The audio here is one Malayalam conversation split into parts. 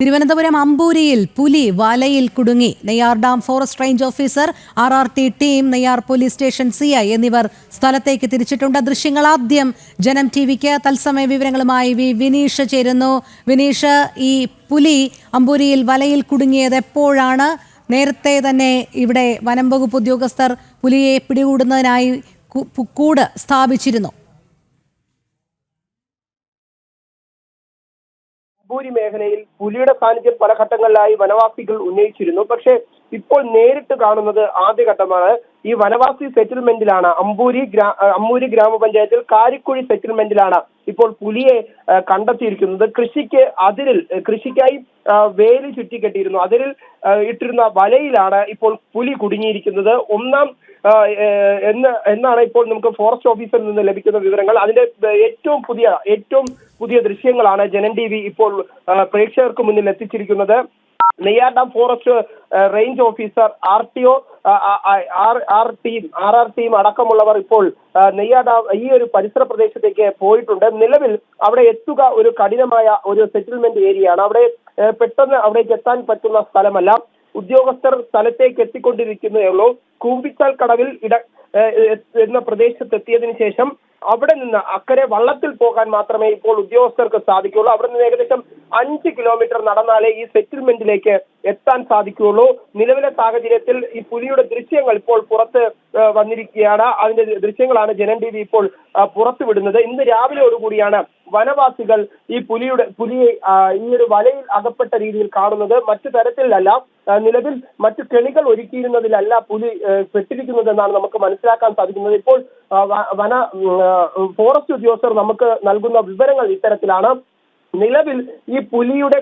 തിരുവനന്തപുരം അമ്പൂരിയിൽ പുലി വലയിൽ കുടുങ്ങി. Neyyar dam forest range officer, RRT team, Neyyar police station CI എന്നിവർ സ്ഥലത്തേക്ക് തിരിച്ചിട്ടുണ്ട്. ദൃശ്യങ്ങൾ ആദ്യം ജനം TVക്ക്. തത്സമയ വിവരങ്ങളുമായി വിനീഷ് ചേരുന്നു. വിനീഷ്, ഈ പുലി അമ്പൂരിയിൽ വലയിൽ കുടുങ്ങിയത് എപ്പോഴാണ്? നേരത്തെ തന്നെ ഇവിടെ വനം വകുപ്പ് ഉദ്യോഗസ്ഥർ പുലിയെ പിടികൂടുന്നതിനായി കൂട് സ്ഥാപിച്ചിരുന്നു. അമ്പൂരി മേഖലയിൽ പുലിയുടെ സാന്നിധ്യം പല ഘട്ടങ്ങളിലായി വനവാസികൾ ഉന്നയിച്ചിരുന്നു. പക്ഷേ ഇപ്പോൾ നേരിട്ട് കാണുന്നത് ആദ്യഘട്ടമാണ്. ഈ വനവാസി സെറ്റിൽമെന്റിലാണ്, അമ്പൂരി ഗ്രാമപഞ്ചായത്തിൽ കാരിക്കുഴി സെറ്റിൽമെന്റിലാണ് ഇപ്പോൾ പുലിയെ കണ്ടെത്തിയിരിക്കുന്നത്. കൃഷിക്കായി വേലി ചുറ്റിക്കെട്ടിയിരുന്നു. അതിൽ ഇട്ടിരുന്ന വലയിലാണ് ഇപ്പോൾ പുലി കുടുങ്ങിയിരിക്കുന്നത്. എന്നാണ് ഇപ്പോൾ നമുക്ക് ഫോറസ്റ്റ് ഓഫീസറിൽ നിന്ന് ലഭിക്കുന്ന വിവരങ്ങൾ. അതിന്റെ ഏറ്റവും പുതിയ ദൃശ്യങ്ങളാണ് ജനം TV ഇപ്പോൾ പ്രേക്ഷകർക്ക് മുന്നിൽ എത്തിച്ചിരിക്കുന്നത്. Neyyar dam forest range officer, RTO, RR team അടക്കമുള്ളവർ ഇപ്പോൾ നെയ്യാർ ഡാം ഈ ഒരു പരിസര പ്രദേശത്തേക്ക് പോയിട്ടുണ്ട്. നിലവിൽ അവിടെ എത്തുക ഒരു കഠിനമായ ഒരു സെറ്റിൽമെന്റ് ഏരിയയാണ്. പെട്ടെന്ന് അവിടേക്ക് എത്താൻ പറ്റുന്ന സ്ഥലമല്ല. ഉദ്യോഗസ്ഥർ സ്ഥലത്തേക്ക് എത്തിക്കൊണ്ടിരിക്കുന്നതേ ഉള്ളൂ. കൂമ്പിച്ചാൽ കടവിൽ എന്ന പ്രദേശത്ത് എത്തിയതിനു ശേഷം അവിടെ നിന്ന് അക്കരെ വള്ളത്തിൽ പോകാൻ മാത്രമേ ഇപ്പോൾ ഉദ്യോഗസ്ഥർക്ക് സാധിക്കുകയുള്ളൂ. അവിടെ നിന്ന് ഏകദേശം 5 കിലോമീറ്റർ നടന്നാലേ ഈ സെറ്റിൽമെന്റിലേക്ക് എത്താൻ സാധിക്കുകയുള്ളൂ. നിലവിലെ സാഹചര്യത്തിൽ ഈ പുലിയുടെ ദൃശ്യങ്ങൾ ഇപ്പോൾ പുറത്ത് വന്നിരിക്കുകയാണ്. അതിന്റെ ദൃശ്യങ്ങളാണ് ജനം TV ഇപ്പോൾ പുറത്തുവിടുന്നത്. ഇന്ന് രാവിലെയോടുകൂടിയാണ് വനവാസികൾ ഈ പുലിയെ ഈ ഒരു വലയിൽ അകപ്പെട്ട രീതിയിൽ കാണുന്നത്. മറ്റു തരത്തിലല്ല, നിലവിൽ മറ്റു കെണികൾ ഒരുക്കിയിരുന്നതിലല്ല പുലി പെട്ടിരിക്കുന്നതെന്നാണ് നമുക്ക് മനസ്സിലാക്കാൻ സാധിക്കുന്നത്. ഇപ്പോൾ ഫോറസ്റ്റ് ഉദ്യോഗസ്ഥർ നമുക്ക് നൽകുന്ന വിവരങ്ങൾ ഇത്തരത്തിലാണ്. നിലവിൽ ഈ പുലിയുടെ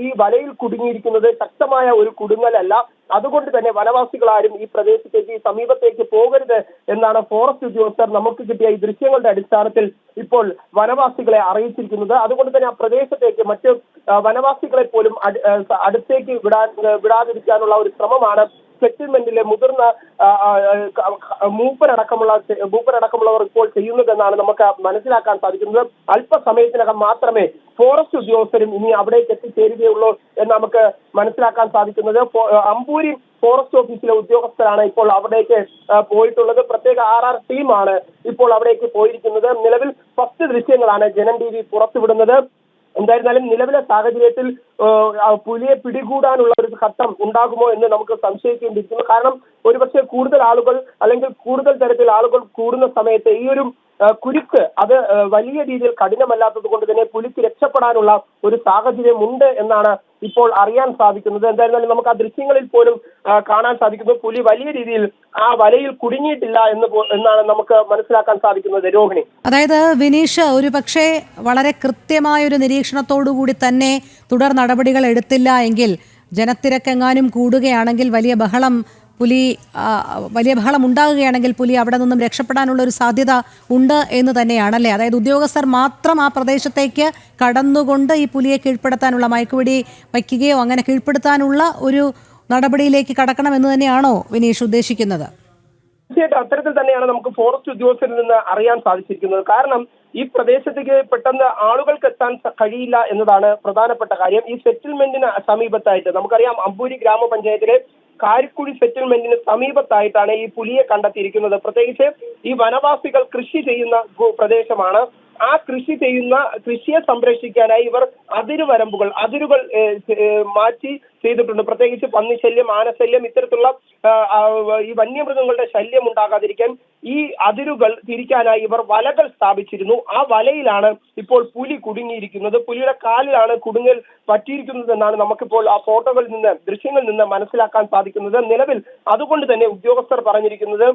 ഈ വലയിൽ കുടുങ്ങിയിരിക്കുന്നത് ശക്തമായ ഒരു കുടുങ്ങലല്ല. അതുകൊണ്ട് തന്നെ വനവാസികളാരും ഈ പ്രദേശത്തേക്ക്, ഈ സമീപത്തേക്ക് പോകരുത് എന്നാണ് ഫോറസ്റ്റ് ഉദ്യോഗസ്ഥർ നമുക്ക് കിട്ടിയ ഈ ദൃശ്യങ്ങളുടെ അടിസ്ഥാനത്തിൽ ഇപ്പോൾ വനവാസികളെ അറിയിച്ചിരിക്കുന്നത്. അതുകൊണ്ട് തന്നെ ആ പ്രദേശത്തേക്ക് മറ്റ് വനവാസികളെ പോലും അടുത്തേക്ക് വിടാതിരിക്കാനുള്ള ഒരു ശ്രമമാണ് സെറ്റിൽമെന്റിലെ മുതിർന്ന മൂപ്പരടക്കമുള്ളവർ ഇപ്പോൾ ചെയ്യുന്നതെന്നാണ് നമുക്ക് മനസ്സിലാക്കാൻ സാധിക്കുന്നത്. അല്പസമയത്തിനകം മാത്രമേ ഫോറസ്റ്റ് ഉദ്യോഗസ്ഥരും ഇനി അവിടേക്ക് എത്തിച്ചേരുകയുള്ളൂ എന്ന് നമുക്ക് മനസ്സിലാക്കാൻ സാധിക്കുന്നത്. അമ്പൂരി ഫോറസ്റ്റ് ഓഫീസിലെ ഉദ്യോഗസ്ഥരാണ് ഇപ്പോൾ അവിടേക്ക് പോയിട്ടുള്ളത്. പ്രത്യേക RR ടീമാണ് ഇപ്പോൾ അവിടേക്ക് പോയിരിക്കുന്നത്. നിലവിൽ ഫസ്റ്റ് ദൃശ്യങ്ങളാണ് ജനം TV പുറത്തുവിടുന്നത്. എന്തായിരുന്നാലും നിലവിലെ സാഹചര്യത്തിൽ പുലിയെ പിടികൂടാനുള്ള ഒരു ഘട്ടം ഉണ്ടാകുമോ എന്ന് നമുക്ക് സംശയിക്കേണ്ടിയിരിക്കുന്നു. കാരണം ഒരുപക്ഷെ കൂടുതൽ ആളുകൾ അല്ലെങ്കിൽ കൂടുതൽ തരത്തിൽ ആളുകൾ കൂടുന്ന സമയത്ത് ഈ ഒരു കുരുക്ക് അത് വലിയ രീതിയിൽ കഠിനമല്ലാത്തത് കൊണ്ട് തന്നെ പുലിക്ക് രക്ഷപ്പെടാനുള്ള ഒരു സാഹചര്യം ഉണ്ട് എന്നാണ് ഇപ്പോൾ അറിയാൻ സാധിക്കുന്നത്. എന്തായിരുന്നാലും നമുക്ക് ആ ദൃശ്യങ്ങളിൽ പോലും കാണാൻ സാധിക്കുന്നു പുലി വലിയ രീതിയിൽ ആ വലയിൽ കുടുങ്ങിയിട്ടില്ല എന്നാണ് നമുക്ക് മനസ്സിലാക്കാൻ സാധിക്കുന്നത്. രോഹിണി, അതായത് വിനീഷ്, ഒരു പക്ഷേ വളരെ കൃത്യമായ ഒരു നിരീക്ഷണത്തോടുകൂടി തന്നെ തുടർ നടപടികൾ എടുത്തില്ല എങ്കിൽ, ജനത്തിരക്കെങ്ങാനും കൂടുകയാണെങ്കിൽ, വലിയ ബഹളം ഉണ്ടാകുകയാണെങ്കിൽ പുലി അവിടെ നിന്നും രക്ഷപ്പെടാനുള്ള ഒരു സാധ്യത ഉണ്ട് എന്ന് തന്നെയാണല്ലേ? അതായത് ഉദ്യോഗസ്ഥർ മാത്രം ആ പ്രദേശത്തേക്ക് കടന്നുകൊണ്ട് ഈ പുലിയെ കീഴ്പ്പെടുത്താനുള്ള, മയക്കുവെടി വയ്ക്കുകയോ അങ്ങനെ കീഴ്പ്പെടുത്താനുള്ള ഒരു നടപടിയിലേക്ക് കടക്കണം എന്ന് തന്നെയാണോ വിനീഷ് ഉദ്ദേശിക്കുന്നത്? തീർച്ചയായിട്ടും അത്തരത്തിൽ തന്നെയാണ് നമുക്ക് ഫോറസ്റ്റ് ഉദ്യോഗസ്ഥരിൽ നിന്ന് അറിയാൻ സാധിച്ചിരിക്കുന്നത്. കാരണം ഈ പ്രദേശത്തേക്ക് പെട്ടെന്ന് ആളുകൾക്ക് എത്താൻ കഴിയില്ല എന്നതാണ് പ്രധാനപ്പെട്ട കാര്യം. ഈ സെറ്റിൽമെന്റിന് സമീപത്തായിട്ട് നമുക്കറിയാം, അമ്പൂരി ഗ്രാമപഞ്ചായത്തിലെ കാരിക്കുഴി സെറ്റിൽമെന്റിന് സമീപത്തായിട്ടാണ് ഈ പുലിയെ കണ്ടെത്തിയിരിക്കുന്നത്. പ്രത്യേകിച്ച് ഈ വനവാസികൾ കൃഷി ചെയ്യുന്ന പ്രദേശമാണ്. ആ കൃഷിയെ സംരക്ഷിക്കാനായി ഇവർ അതിരുകൾ മാറ്റി ചെയ്തിട്ടുണ്ട്. പ്രത്യേകിച്ച് പന്നിശല്യം, ആനശല്യം, ഇത്തരത്തിലുള്ള ഈ വന്യമൃഗങ്ങളുടെ ശല്യം ഉണ്ടാകാതിരിക്കാൻ ഈ അതിരുകൾ തിരിക്കാനായി ഇവർ വലകൾ സ്ഥാപിച്ചിരുന്നു. ആ വലയിലാണ് ഇപ്പോൾ പുലി കുടുങ്ങിയിരിക്കുന്നത്. പുലിയുടെ കാലിലാണ് കുടുങ്ങൽ പറ്റിയിരിക്കുന്നതെന്നാണ് നമുക്കിപ്പോൾ ആ ദൃശ്യങ്ങളിൽ നിന്ന് മനസ്സിലാക്കാൻ സാധിക്കുന്നത്. നിലവിൽ അതുകൊണ്ട് തന്നെ ഉദ്യോഗസ്ഥർ പറഞ്ഞിരിക്കുന്നത്,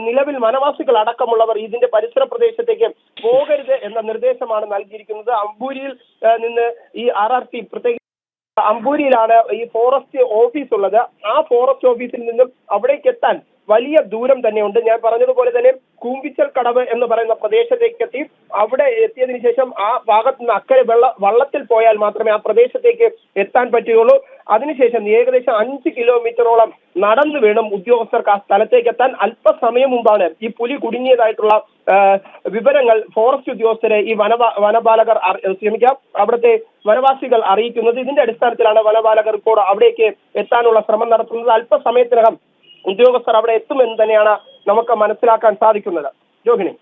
നിലവിൽ വനവാസികൾ അടക്കമുള്ളവർ ഇതിന്റെ പരിസര പ്രദേശത്തേക്ക് പോകരുത് എന്ന നിർദ്ദേശമാണ് നൽകിയിരിക്കുന്നത്. അമ്പൂരിയിൽ നിന്ന് ഈ RR ടീം, പ്രത്യേകിച്ച് അമ്പൂരിയിലാണ് ഈ ഫോറസ്റ്റ് ഓഫീസ് ഉള്ളത്. ആ ഫോറസ്റ്റ് ഓഫീസിൽ നിന്നും അവിടേക്ക് എത്താൻ വലിയ ദൂരം തന്നെയുണ്ട്. ഞാൻ പറഞ്ഞതുപോലെ തന്നെ കൂമ്പിച്ചൽ കടവ് എന്ന് പറയുന്ന പ്രദേശത്തേക്ക് എത്തി അവിടെ എത്തിയതിനു ശേഷം ആ ഭാഗത്ത് നിന്ന് അക്കരെ വള്ളത്തിൽ പോയാൽ മാത്രമേ ആ പ്രദേശത്തേക്ക് എത്താൻ പറ്റുകയുള്ളൂ. അതിനുശേഷം ഏകദേശം 5 കിലോമീറ്ററോളം നടന്നു വേണം ഉദ്യോഗസ്ഥർക്ക് ആ സ്ഥലത്തേക്ക് എത്താൻ. അല്പസമയം മുമ്പാണ് ഈ പുലി കുടുങ്ങിയതായിട്ടുള്ള വിവരങ്ങൾ ഫോറസ്റ്റ് ഉദ്യോഗസ്ഥരെ ഈ വനപാലകർ അവിടുത്തെ വനവാസികൾ അറിയിക്കുന്നത്. ഇതിന്റെ അടിസ്ഥാനത്തിലാണ് വനപാലകർ ഇപ്പോൾ അവിടേക്ക് എത്താനുള്ള ശ്രമം നടത്തുന്നത്. അല്പസമയത്തിനകം ഉദ്യോഗസ്ഥർ അവിടെ എത്തുമെന്ന് തന്നെയാണ് നമുക്ക് മനസ്സിലാക്കാൻ സാധിക്കുന്നത്. രോഹിണി.